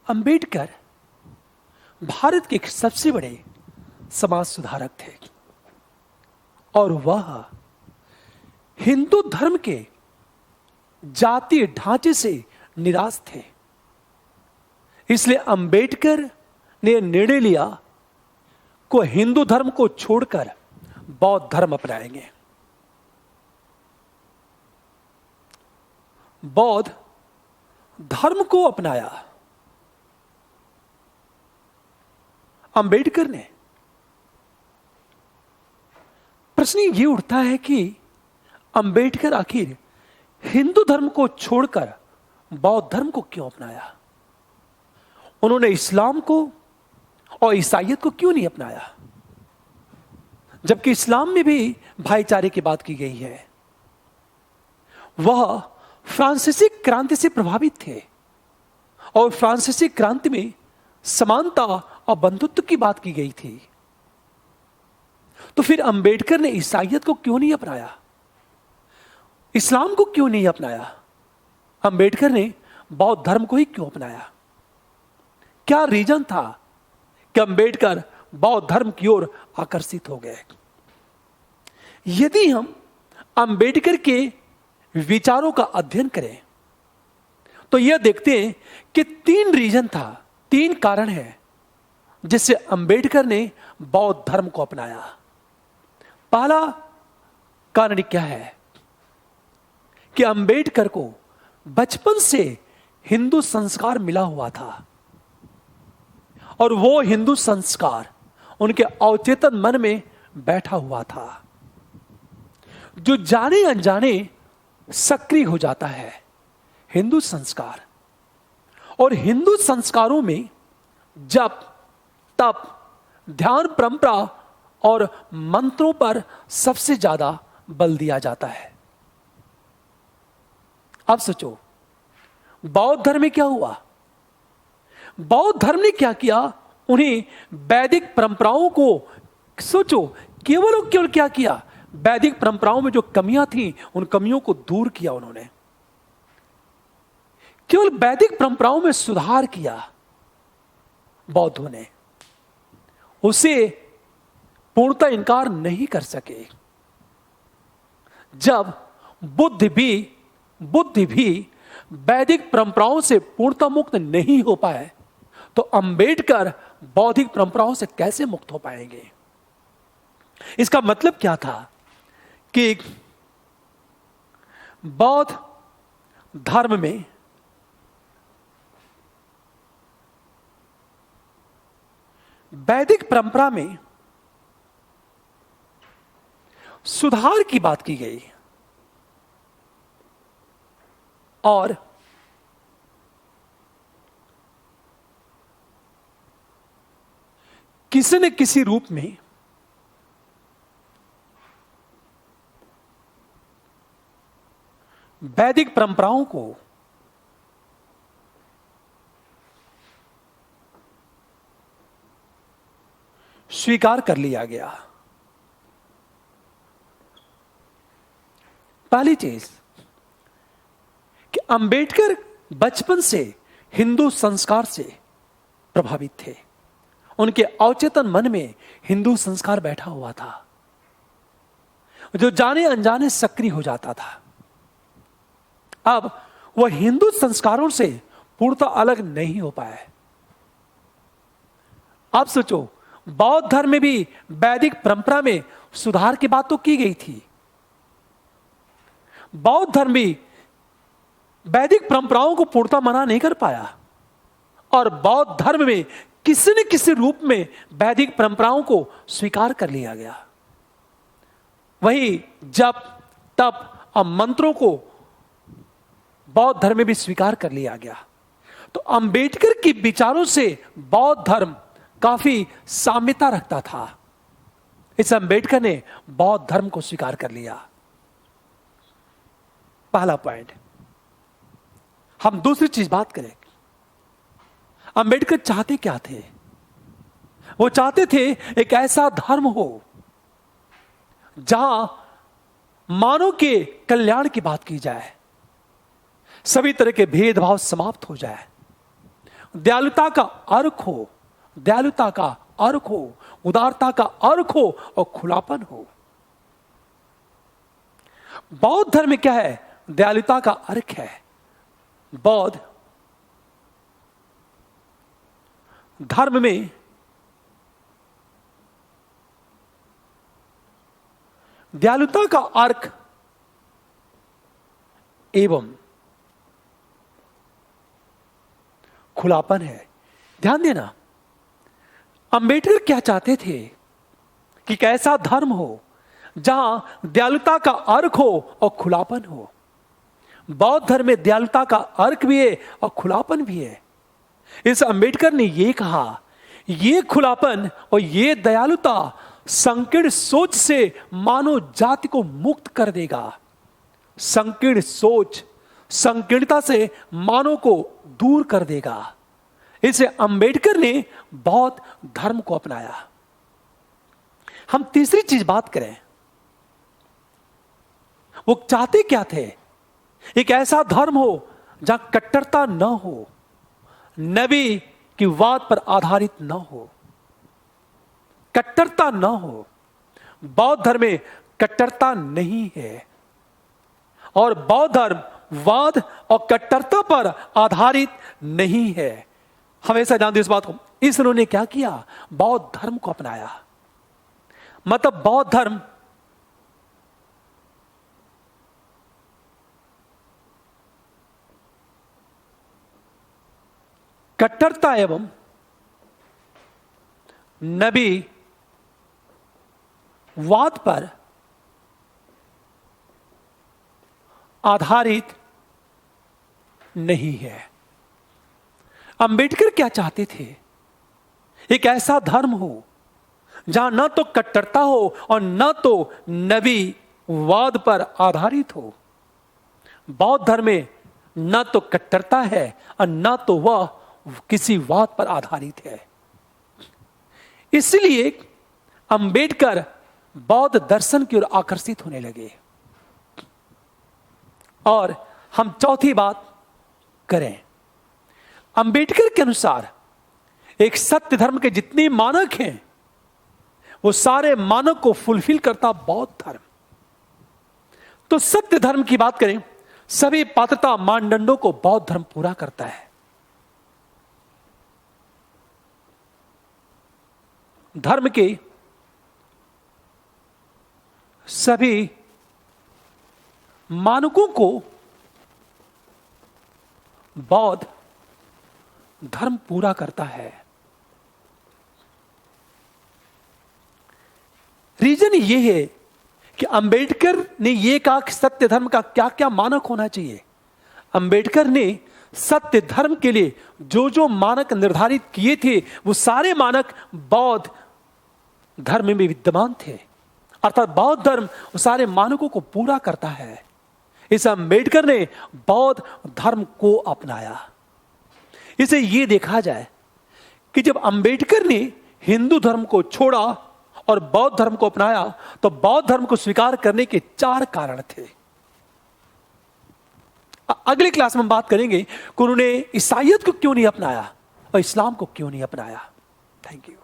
अंबेडकर भारत के एक सबसे बड़े समाज सुधारक थे और वह हिंदू धर्म के जातीय ढांचे से निराश थे। इसलिए अंबेडकर ने निर्णय लिया को हिंदू धर्म को छोड़कर बौद्ध धर्म अपनाएंगे। बौद्ध धर्म को अपनाया अंबेडकर ने। प्रश्न ये उठता है कि अंबेडकर आखिर हिंदू धर्म को छोड़कर बौद्ध धर्म को क्यों अपनाया? उन्होंने इस्लाम को और ईसाईयत को क्यों नहीं अपनाया, जबकि इस्लाम में भी भाईचारे की बात की गई है। वह फ्रांसीसी क्रांति से प्रभावित थे और फ्रांसीसी क्रांति में समानता और बंधुत्व की बात की गई थी। तो फिर अंबेडकर ने ईसाईयत को क्यों नहीं अपनाया, इस्लाम को क्यों नहीं अपनाया? अंबेडकर ने बौद्ध धर्म को ही क्यों अपनाया? क्या रीजन था कि अंबेडकर बौद्ध धर्म की ओर आकर्षित हो गए? यदि हम अंबेडकर के विचारों का अध्ययन करें तो यह देखते हैं कि 3 रीजन था, 3 कारण हैं जिससे अंबेडकर ने बौद्ध धर्म को अपनाया। पहला कारण क्या है कि अंबेडकर को बचपन से हिंदू संस्कार मिला हुआ था और वो हिंदू संस्कार उनके अवचेतन मन में बैठा हुआ था, जो जाने अनजाने सक्रिय हो जाता है। हिंदू संस्कार और हिंदू संस्कारों में जप, तप, ध्यान परंपरा और मंत्रों पर सबसे ज्यादा बल दिया जाता है। अब सोचो बौद्ध धर्म में क्या हुआ? बौद्ध धर्म ने क्या किया? उन्हें वैदिक परंपराओं को सोचो, केवल क्या किया? वैदिक परंपराओं में जो कमियां थी उन कमियों को दूर किया। उन्होंने केवल वैदिक परंपराओं में सुधार किया। बौद्धों ने उसे पूर्णतः इनकार नहीं कर सके। जब बुद्ध भी वैदिक परंपराओं से पूर्णतः मुक्त नहीं हो पाए तो अंबेडकर बौद्धिक परंपराओं से कैसे मुक्त हो पाएंगे? इसका मतलब क्या था कि बौद्ध धर्म में वैदिक परंपरा में सुधार की बात की गई और किसी न किसी रूप में वैदिक परंपराओं को स्वीकार कर लिया गया। पहली चीज कि अंबेडकर बचपन से हिंदू संस्कार से प्रभावित थे। उनके अवचेतन मन में हिंदू संस्कार बैठा हुआ था, जो जाने अनजाने सक्रिय हो जाता था। अब वह हिंदू संस्कारों से पूर्णतः अलग नहीं हो पाए। आप सोचो बौद्ध धर्म में भी वैदिक परंपरा में सुधार की बात तो की गई थी। बौद्ध धर्म भी वैदिक परंपराओं को पूर्णतः मना नहीं कर पाया और बौद्ध धर्म में किसी न किसी रूप में वैदिक परंपराओं को स्वीकार कर लिया गया। वही जप, तप और मंत्रों को बौद्ध धर्म में भी स्वीकार कर लिया गया। तो अंबेडकर के विचारों से बौद्ध धर्म काफी साम्यता रखता था। इस अंबेडकर ने बौद्ध धर्म को स्वीकार कर लिया। पहला पॉइंट। हम दूसरी चीज बात करें, अंबेडकर चाहते क्या थे? वो चाहते थे एक ऐसा धर्म हो जहां मानव के कल्याण की बात की जाए, सभी तरह के भेदभाव समाप्त हो जाए, दयालुता का अर्थ हो, दयालुता का अर्थ हो, उदारता का अर्थ हो और खुलापन हो। बौद्ध धर्म में क्या है? दयालुता का अर्थ है। बौद्ध धर्म में दयालुता का अर्थ एवं खुलापन है। ध्यान देना, अंबेडकर क्या चाहते थे कि एक ऐसा धर्म हो जहां दयालुता का अर्थ हो और खुलापन हो। बौद्ध धर्म में दयालुता का अर्थ भी है और खुलापन भी है। इस अंबेडकर ने यह कहा, यह खुलापन और यह दयालुता संकीर्ण सोच से मानव जाति को मुक्त कर देगा। संकीर्ण सोच संकीर्णता से मानव को दूर कर देगा। इसे अंबेडकर ने बौद्ध धर्म को अपनाया। हम तीसरी चीज बात करें, वो चाहते क्या थे? एक ऐसा धर्म हो जहां कट्टरता न हो, नबी की बात पर आधारित न हो, कट्टरता न हो। बौद्ध धर्म में कट्टरता नहीं है और बौद्ध धर्म वाद और कट्टरता पर आधारित नहीं है। हमेशा जानते इस बात को। इस उन्होंने क्या किया? बौद्ध धर्म को अपनाया। मतलब बौद्ध धर्म कट्टरता एवं नबी वाद पर आधारित नहीं है। अंबेडकर क्या चाहते थे? एक ऐसा धर्म हो जहां न तो कट्टरता हो और न तो नबी वाद पर आधारित हो। बौद्ध धर्म में न तो कट्टरता है और न तो वह किसी वाद पर आधारित है। इसलिए अंबेडकर बौद्ध दर्शन की ओर आकर्षित होने लगे। और हम चौथी बात करें, अंबेडकर के अनुसार एक सत्य धर्म के जितने मानक हैं वो सारे मानक को फुलफिल करता बौद्ध धर्म। तो सत्य धर्म की बात करें, सभी पात्रता मानदंडों को बौद्ध धर्म पूरा करता है। धर्म के सभी मानकों को बौद्ध धर्म पूरा करता है। रीजन यह है कि अंबेडकर ने यह कहा कि सत्य धर्म का क्या क्या मानक होना चाहिए। अंबेडकर ने सत्य धर्म के लिए जो जो मानक निर्धारित किए थे वो सारे मानक बौद्ध धर्म में विद्यमान थे। अर्थात बौद्ध धर्म वो सारे मानकों को पूरा करता है। इस अंबेडकर ने बौद्ध धर्म को अपनाया। इसे यह देखा जाए कि जब अंबेडकर ने हिंदू धर्म को छोड़ा और बौद्ध धर्म को अपनाया तो बौद्ध धर्म को स्वीकार करने के 4 कारण थे। अगली क्लास में हम बात करेंगे कि उन्होंने ईसाईयत को क्यों नहीं अपनाया और इस्लाम को क्यों नहीं अपनाया। Thank you.